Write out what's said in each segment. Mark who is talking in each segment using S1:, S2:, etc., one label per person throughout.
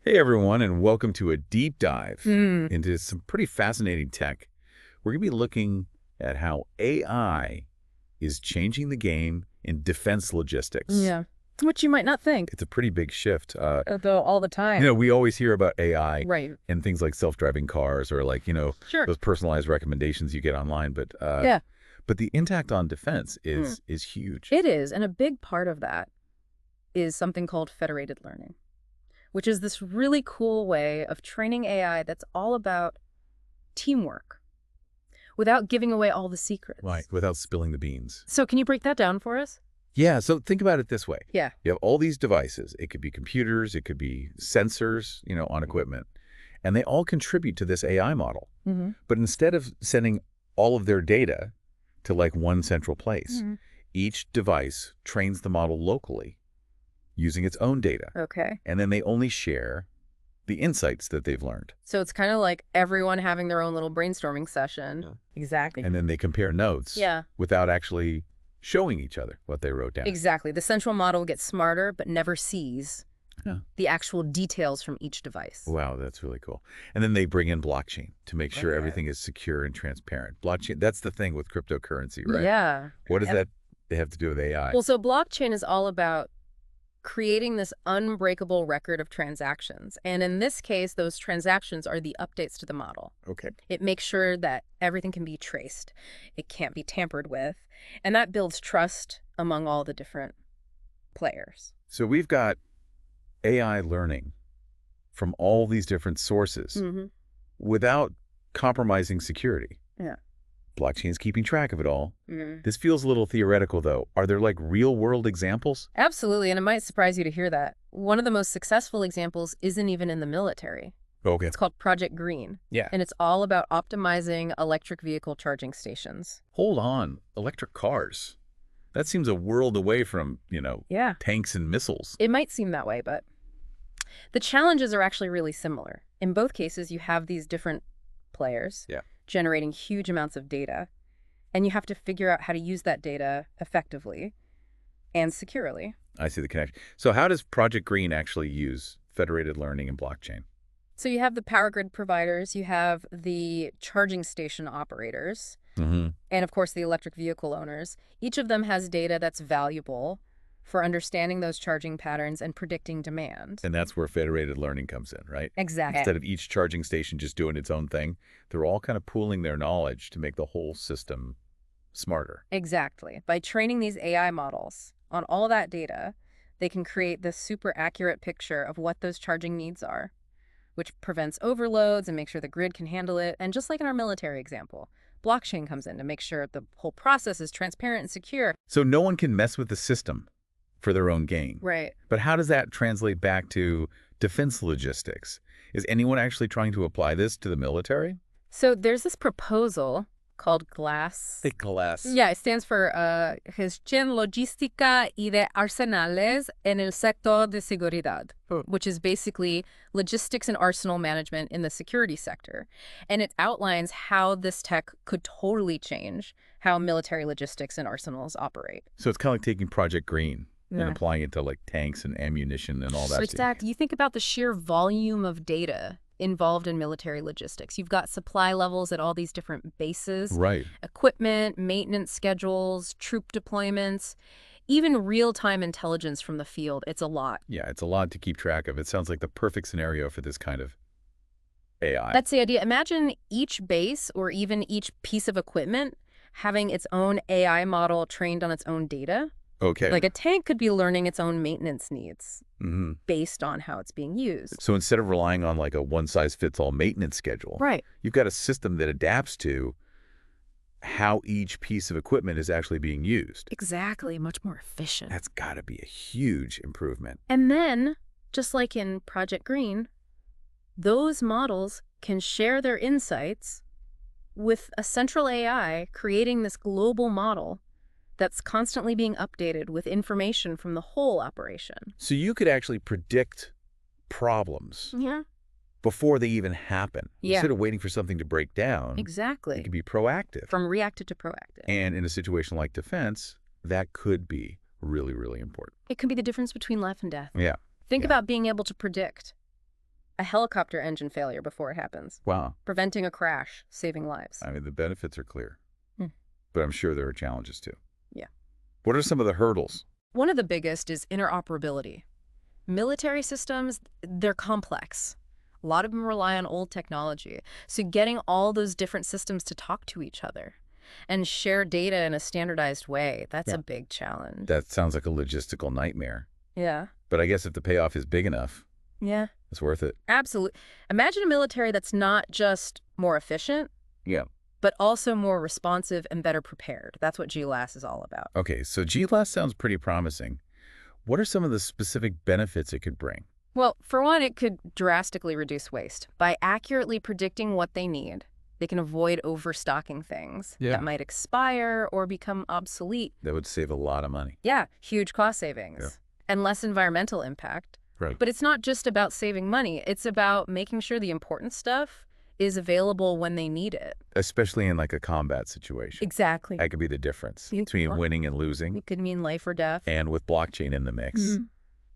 S1: Hey everyone, and welcome to a deep dive into some pretty fascinating tech. We're going to be looking at how AI is changing the game in defense logistics.
S2: Yeah, which you might not think,
S1: It's a pretty big shift.
S2: though all the time.
S1: We always hear about AI
S2: Right.
S1: and things like self-driving cars or
S2: Sure.
S1: those personalized recommendations you get online.
S2: Yeah,
S1: But the impact on defense is huge.
S2: it is. And a big part of that is something called federated learning, which is this really cool way of training AI that's all about teamwork without giving away all the secrets.
S1: Right, without spilling the beans.
S2: So can you break that down for us?
S1: Yeah, so think about it this way.
S2: Yeah.
S1: You have all these devices. It could be computers, it could be sensors, on equipment, and they all contribute to this AI model.
S2: Mm-hmm.
S1: But instead of sending all of their data to like one central place, each device trains the model locally using its own data.
S2: Okay.
S1: And then they only share the insights that they've learned.
S2: So it's kind of like everyone having their own little brainstorming session.
S1: Yeah.
S2: Exactly.
S1: And then they compare notes without actually showing each other what they wrote down.
S2: Exactly. The central model gets smarter, but never sees the actual details from each device.
S1: Wow, that's really cool. And then they bring in blockchain to make sure everything is secure and transparent. Blockchain, that's the thing with cryptocurrency, right?
S2: Yeah.
S1: What does that have to do with AI?
S2: Well, so blockchain is all about creating this unbreakable record of transactions. And in this case, those transactions are the updates to the model.
S1: Okay.
S2: It makes sure that everything can be traced. It can't be tampered with. And that builds trust among all the different players.
S1: So we've got AI learning from all these different sources without compromising security.
S2: Yeah.
S1: Blockchain's keeping track of it all. This feels a little theoretical, though. Are there like real-world examples?
S2: Absolutely, and it might surprise you to hear that. One of the most successful examples isn't even in the military.
S1: Okay.
S2: It's called Project Green.
S1: Yeah.
S2: And it's all about optimizing electric vehicle charging stations.
S1: Hold on. Electric cars. That seems a world away from, tanks and missiles.
S2: It might seem that way, but the challenges are actually really similar. In both cases, you have these different players generating huge amounts of data, and you have to figure out how to use that data effectively and securely.
S1: I see the connection. So how does Project Green actually use federated learning and blockchain?
S2: So you have the power grid providers, you have the charging station operators, and of course the electric vehicle owners. Each of them has data that's valuable for understanding those charging patterns and predicting demand.
S1: And that's where federated learning comes in, right?
S2: Exactly.
S1: Instead of each charging station just doing its own thing, they're all kind of pooling their knowledge to make the whole system smarter.
S2: Exactly. By training these AI models on all that data, they can create this super accurate picture of what those charging needs are, which prevents overloads and makes sure the grid can handle it. And just like in our military example, blockchain comes in to make sure the whole process is transparent and secure.
S1: So no one can mess with the system for their own gain.
S2: Right.
S1: But how does that translate back to defense logistics? Is anyone actually trying to apply this to the military?
S2: So there's this proposal called GLASS.
S1: GLASS.
S2: Yeah, it stands for Gestión Logística y de Arsenales en el Sector de Seguridad, which is basically logistics and arsenal management in the security sector. And it outlines how this tech could totally change how military logistics and arsenals operate.
S1: So it's kind of like taking Project Green and applying it to like tanks and ammunition and all that.
S2: Exactly. You think about the sheer volume of data involved in military logistics. You've got supply levels at all these different bases,
S1: right?
S2: Equipment, maintenance schedules, troop deployments, even real-time intelligence from the field. It's a lot.
S1: Yeah, it's a lot to keep track of. It sounds like the perfect scenario for this kind of AI.
S2: That's the idea. Imagine each base or even each piece of equipment having its own AI model trained on its own data.
S1: Okay.
S2: Like a tank could be learning its own maintenance needs based on how it's being used.
S1: So instead of relying on like a one-size-fits-all maintenance schedule,
S2: right,
S1: you've got a system that adapts to how each piece of equipment is actually being used.
S2: Exactly. Much more efficient.
S1: That's got to be a huge improvement.
S2: And then, just like in Project Green, those models can share their insights with a central AI creating this global model that's constantly being updated with information from the whole operation.
S1: So you could actually predict problems before they even happen. Instead of waiting for something to break down.
S2: Exactly.
S1: You could be proactive.
S2: From reactive to proactive.
S1: And in a situation like defense, that could be really, really important.
S2: It can be the difference between life and death.
S1: Yeah.
S2: Think about being able to predict a helicopter engine failure before it happens,
S1: Wow.
S2: preventing a crash, saving lives.
S1: I mean, the benefits are clear,
S2: Hmm.
S1: but I'm sure there are challenges too.
S2: Yeah.
S1: What are some of the hurdles?
S2: One of the biggest is interoperability. Military systems, they're complex. A lot of them rely on old technology. So getting all those different systems to talk to each other and share data in a standardized way, that's a big challenge.
S1: That sounds like a logistical nightmare.
S2: Yeah.
S1: But I guess if the payoff is big enough,
S2: Yeah.
S1: it's worth it.
S2: Absolutely. Imagine a military that's not just more efficient,
S1: Yeah.
S2: but also more responsive and better prepared. That's what GLAS is all about.
S1: Okay, so GLAS sounds pretty promising. What are some of the specific benefits it could bring?
S2: Well, for one, it could drastically reduce waste. By accurately predicting what they need, they can avoid overstocking things that might expire or become obsolete.
S1: That would save a lot of money.
S2: Yeah, huge cost savings and less environmental impact.
S1: Right.
S2: But it's not just about saving money. It's about making sure the important stuff is available when they need it.
S1: Especially in like a combat situation.
S2: Exactly.
S1: That could be the difference between winning and losing.
S2: It could mean life or death.
S1: And with blockchain in the mix,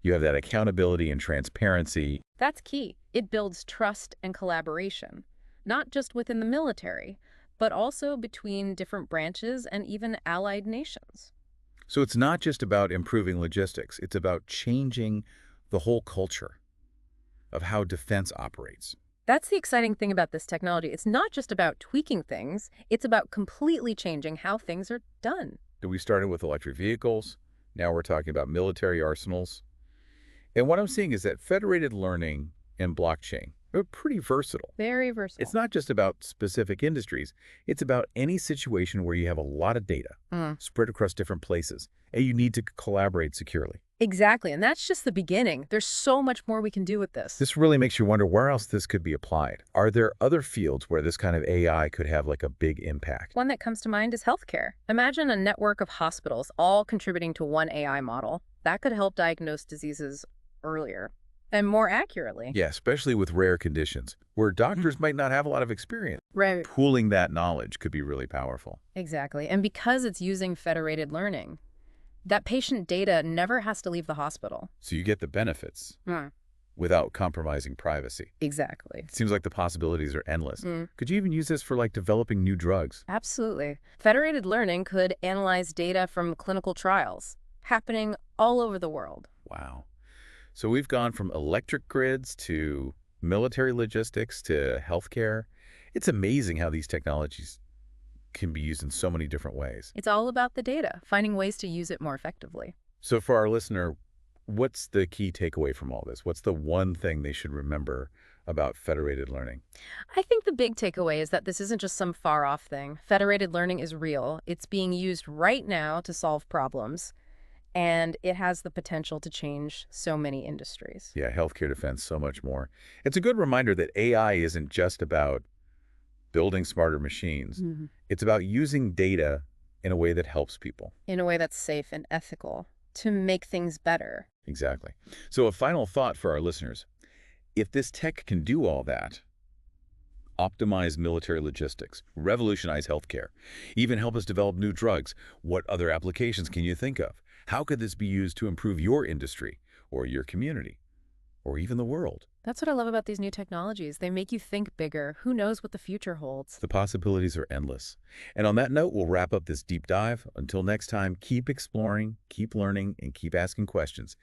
S1: you have that accountability and transparency.
S2: That's key. It builds trust and collaboration, not just within the military, but also between different branches and even allied nations.
S1: So it's not just about improving logistics. It's about changing the whole culture of how defense operates.
S2: That's the exciting thing about this technology. It's not just about tweaking things. It's about completely changing how things are done.
S1: We started with electric vehicles. Now we're talking about military arsenals. And what I'm seeing is that federated learning and blockchain are pretty versatile.
S2: Very versatile.
S1: It's not just about specific industries. It's about any situation where you have a lot of data spread across different places, and you need to collaborate securely.
S2: Exactly. And that's just the beginning. There's so much more we can do with this.
S1: This really makes you wonder where else this could be applied. Are there other fields where this kind of AI could have like a big impact?
S2: One that comes to mind is healthcare. Imagine a network of hospitals all contributing to one AI model. That could help diagnose diseases earlier and more accurately.
S1: Yeah, especially with rare conditions where doctors might not have a lot of experience.
S2: Right.
S1: Pooling that knowledge could be really powerful.
S2: Exactly. And because it's using federated learning, that patient data never has to leave the hospital.
S1: So you get the benefits without compromising privacy.
S2: Exactly.
S1: It seems like the possibilities are endless. Could you even use this for like developing new drugs?
S2: Absolutely. Federated learning could analyze data from clinical trials happening all over the world.
S1: Wow. So we've gone from electric grids to military logistics to healthcare. It's amazing how these technologies can be used in so many different ways.
S2: It's all about the data, finding ways to use it more effectively.
S1: So for our listener, what's the key takeaway from all this? What's the one thing they should remember about federated learning?
S2: I think the big takeaway is that this isn't just some far-off thing. Federated learning is real. It's being used right now to solve problems, and it has the potential to change so many industries.
S1: Yeah, healthcare, defense, so much more. It's a good reminder that AI isn't just about building smarter machines. It's about using data in a way that helps people.
S2: In a way that's safe and ethical to make things better.
S1: Exactly. So a final thought for our listeners. If this tech can do all that, optimize military logistics, revolutionize healthcare, even help us develop new drugs, what other applications can you think of? How could this be used to improve your industry or your community or even the world?
S2: That's what I love about these new technologies. They make you think bigger. Who knows what the future holds?
S1: The possibilities are endless. And on that note, we'll wrap up this deep dive. Until next time, keep exploring, keep learning, and keep asking questions.